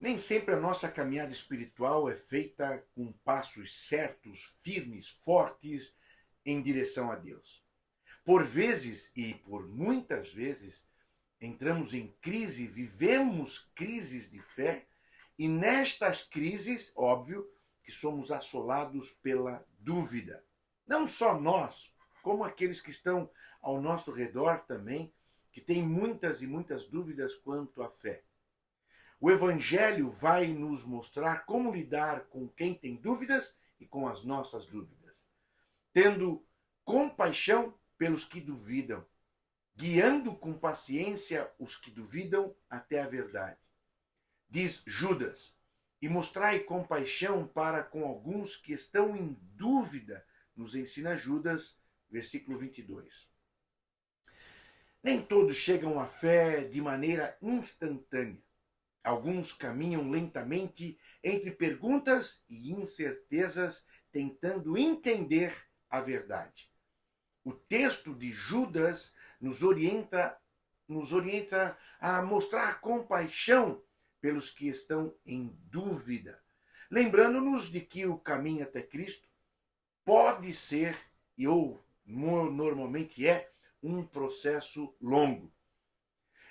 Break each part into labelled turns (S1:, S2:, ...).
S1: Nem sempre a nossa caminhada espiritual é feita com passos certos, firmes, fortes em direção a Deus. Por vezes, e por muitas vezes, entramos em crise, vivemos crises de fé, e nestas crises, óbvio, que somos assolados pela dúvida. Não só nós, como aqueles que estão ao nosso redor também, que têm muitas e muitas dúvidas quanto à fé. O Evangelho vai nos mostrar como lidar com quem tem dúvidas e com as nossas dúvidas, tendo compaixão pelos que duvidam, guiando com paciência os que duvidam até a verdade. Diz Judas: e mostrai compaixão para com alguns que estão em dúvida, nos ensina Judas, versículo 22. Nem todos chegam à fé de maneira instantânea. Alguns caminham lentamente entre perguntas e incertezas, tentando entender a verdade. O texto de Judas nos orienta a mostrar compaixão pelos que estão em dúvida, lembrando-nos de que o caminho até Cristo pode ser, ou normalmente é, um processo longo.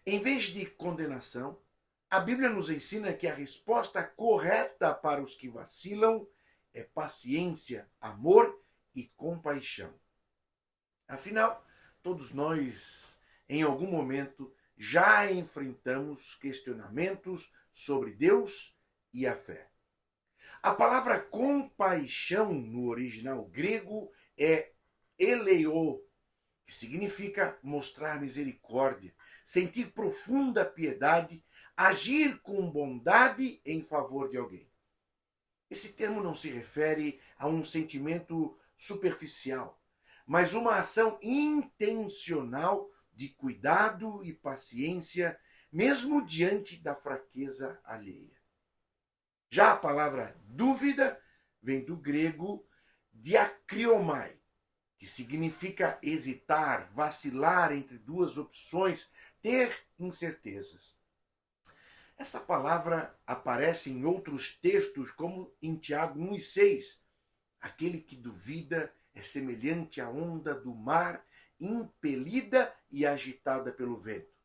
S1: Em vez de condenação, a Bíblia nos ensina que a resposta correta para os que vacilam é paciência, amor e compaixão. Afinal, todos nós, em algum momento, já enfrentamos questionamentos sobre Deus e a fé. A palavra compaixão no original grego é eleio, que significa mostrar misericórdia, sentir profunda piedade, agir com bondade em favor de alguém. Esse termo não se refere a um sentimento superficial, mas uma ação intencional de cuidado e paciência, mesmo diante da fraqueza alheia. Já a palavra dúvida vem do grego diakriomai, que significa hesitar, vacilar entre duas opções, ter incertezas. Essa palavra aparece em outros textos, como em Tiago 1,6. Aquele que duvida é semelhante à onda do mar, impelida e agitada pelo vento.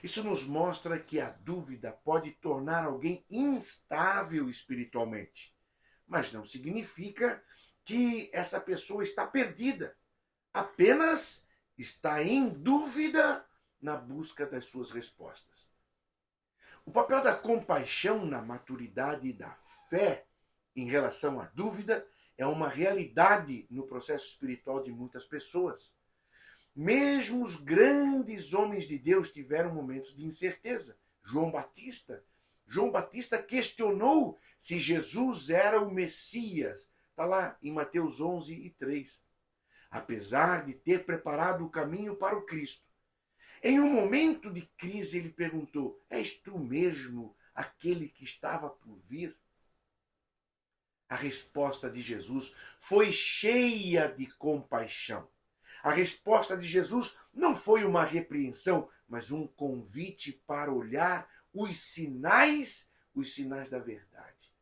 S1: Isso nos mostra que a dúvida pode tornar alguém instável espiritualmente, mas não significa que essa pessoa está perdida. Apenas está em dúvida na busca das suas respostas. O papel da compaixão na maturidade da fé em relação à dúvida é uma realidade no processo espiritual de muitas pessoas. Mesmo os grandes homens de Deus tiveram momentos de incerteza. João Batista questionou se Jesus era o Messias. Está lá em Mateus 11:3. Apesar de ter preparado o caminho para o Cristo. Em um momento de crise, ele perguntou: és tu mesmo aquele que estava por vir? A resposta de Jesus foi cheia de compaixão. A resposta de Jesus não foi uma repreensão, mas um convite para olhar os sinais da verdade.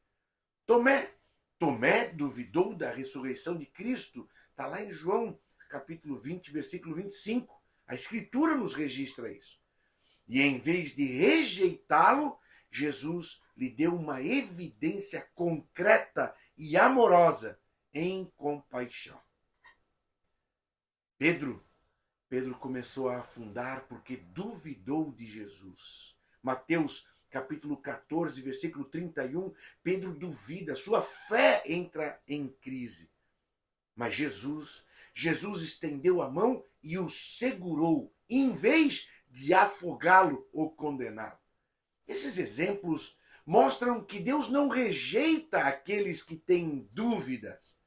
S1: Tomé duvidou da ressurreição de Cristo. Está lá em João, capítulo 20, versículo 25. A Escritura nos registra isso. E em vez de rejeitá-lo, Jesus lhe deu uma evidência concreta e amorosa em compaixão. Pedro começou a afundar porque duvidou de Jesus. Mateus capítulo 14, versículo 31, Pedro duvida, sua fé entra em crise. Mas Jesus estendeu a mão e o segurou, em vez de afogá-lo ou condená-lo. Esses exemplos mostram que Deus não rejeita aqueles que têm dúvidas,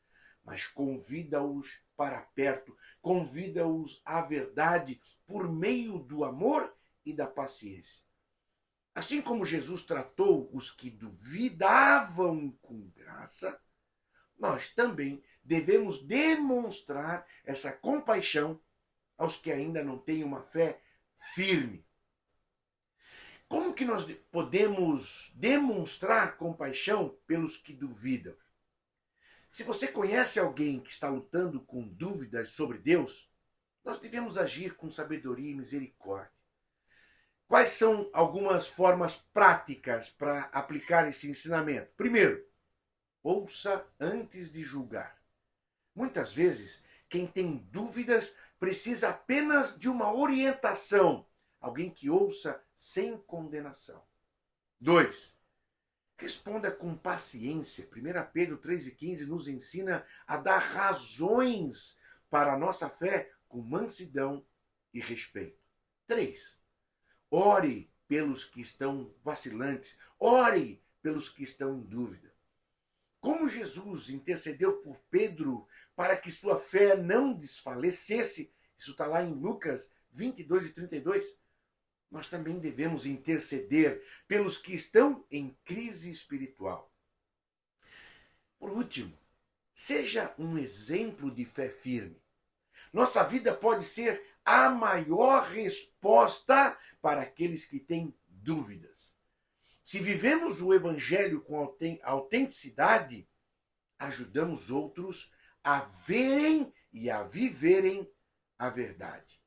S1: mas convida-os para perto, convida-os à verdade por meio do amor e da paciência. Assim como Jesus tratou os que duvidavam com graça, nós também devemos demonstrar essa compaixão aos que ainda não têm uma fé firme. Como que nós podemos demonstrar compaixão pelos que duvidam? Se você conhece alguém que está lutando com dúvidas sobre Deus, nós devemos agir com sabedoria e misericórdia. Quais são algumas formas práticas para aplicar esse ensinamento? Primeiro, ouça antes de julgar. Muitas vezes, quem tem dúvidas precisa apenas de uma orientação. Alguém que ouça sem condenação. 2. Responda com paciência. 1 Pedro 3,15 nos ensina a dar razões para a nossa fé com mansidão e respeito. 3. Ore pelos que estão vacilantes. Ore pelos que estão em dúvida. Como Jesus intercedeu por Pedro para que sua fé não desfalecesse, isso está lá em Lucas 22:32, nós também devemos interceder pelos que estão em crise espiritual. Por último, seja um exemplo de fé firme. Nossa vida pode ser a maior resposta para aqueles que têm dúvidas. Se vivemos o Evangelho com autenticidade, ajudamos outros a verem e a viverem a verdade.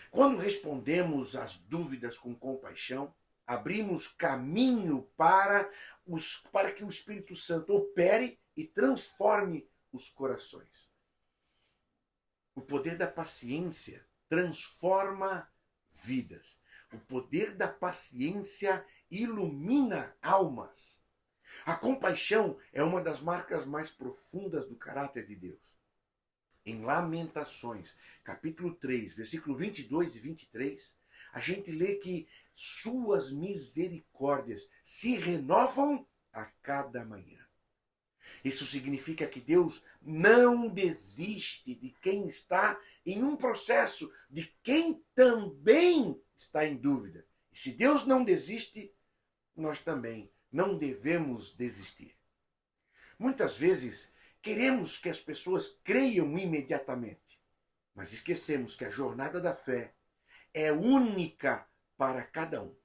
S1: Quando respondemos às dúvidas com compaixão, abrimos caminho para que o Espírito Santo opere e transforme os corações. O poder da paciência transforma vidas. O poder da paciência ilumina almas. A compaixão é uma das marcas mais profundas do caráter de Deus. Em Lamentações, capítulo 3, versículo 22 e 23, a gente lê que suas misericórdias se renovam a cada manhã. Isso significa que Deus não desiste de quem está em um processo, de quem também está em dúvida. E se Deus não desiste, nós também não devemos desistir. Muitas vezes queremos que as pessoas creiam imediatamente, mas esquecemos que a jornada da fé é única para cada um.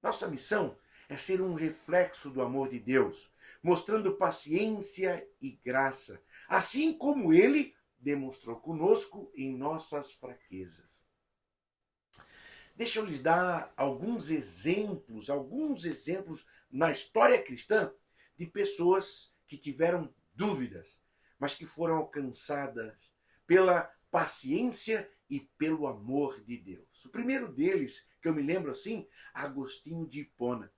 S1: Nossa missão é ser um reflexo do amor de Deus, mostrando paciência e graça, assim como Ele demonstrou conosco em nossas fraquezas. Deixa eu lhes dar alguns exemplos na história cristã de pessoas que tiveram dúvidas, mas que foram alcançadas pela paciência e pelo amor de Deus. O primeiro deles, que eu me lembro assim, Agostinho de Hipona.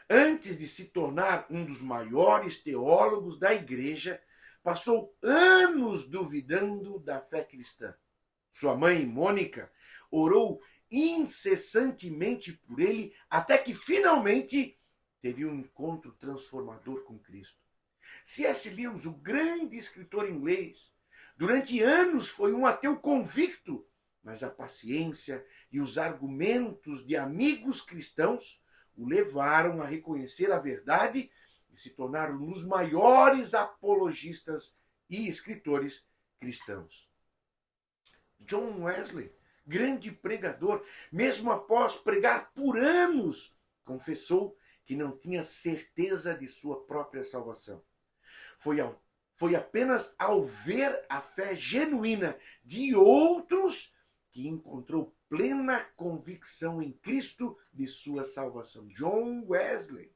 S1: Antes de se tornar um dos maiores teólogos da igreja, passou anos duvidando da fé cristã. Sua mãe, Mônica, orou incessantemente por ele, até que finalmente teve um encontro transformador com Cristo. C.S. Lewis, o grande escritor inglês, durante anos foi um ateu convicto, mas a paciência e os argumentos de amigos cristãos o levaram a reconhecer a verdade e se tornar um dos maiores apologistas e escritores cristãos. John Wesley, grande pregador, mesmo após pregar por anos, confessou que não tinha certeza de sua própria salvação. Foi apenas ao ver a fé genuína de outros que encontrou plena convicção em Cristo de sua salvação. John Wesley.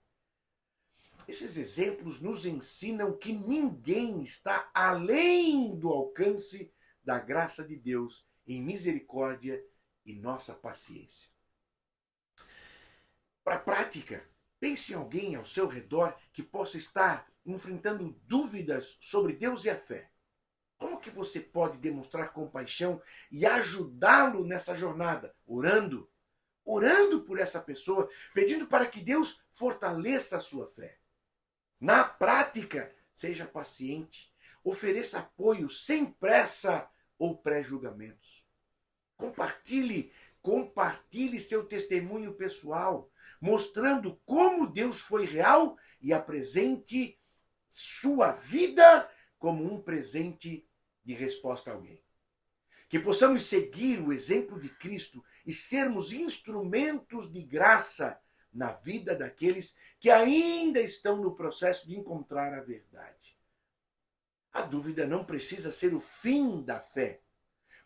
S1: Esses exemplos nos ensinam que ninguém está além do alcance da graça de Deus em misericórdia e nossa paciência. Para a prática, pense em alguém ao seu redor que possa estar enfrentando dúvidas sobre Deus e a fé. Como que você pode demonstrar compaixão e ajudá-lo nessa jornada? Orando por essa pessoa, pedindo para que Deus fortaleça a sua fé. Na prática, seja paciente, ofereça apoio sem pressa ou pré-julgamentos. Compartilhe seu testemunho pessoal, mostrando como Deus foi real e apresente sua vida como um presente de resposta a alguém. Que possamos seguir o exemplo de Cristo e sermos instrumentos de graça na vida daqueles que ainda estão no processo de encontrar a verdade. A dúvida não precisa ser o fim da fé.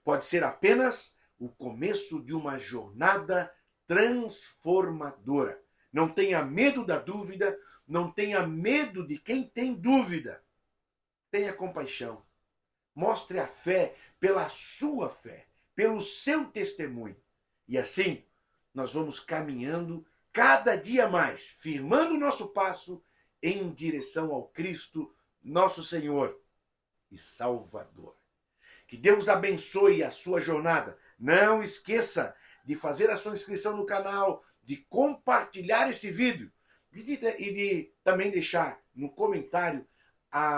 S1: Pode ser apenas o começo de uma jornada transformadora. Não tenha medo da dúvida, não tenha medo de quem tem dúvida. Tenha compaixão. Mostre a fé pela sua fé, pelo seu testemunho. E assim, nós vamos caminhando cada dia mais, firmando o nosso passo em direção ao Cristo, nosso Senhor e Salvador. Que Deus abençoe a sua jornada. Não esqueça de fazer a sua inscrição no canal, de compartilhar esse vídeo e de também deixar no comentário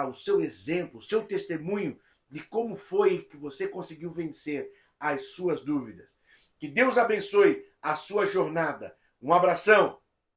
S1: o seu exemplo, o seu testemunho de como foi que você conseguiu vencer as suas dúvidas. Que Deus abençoe a sua jornada. Um abração.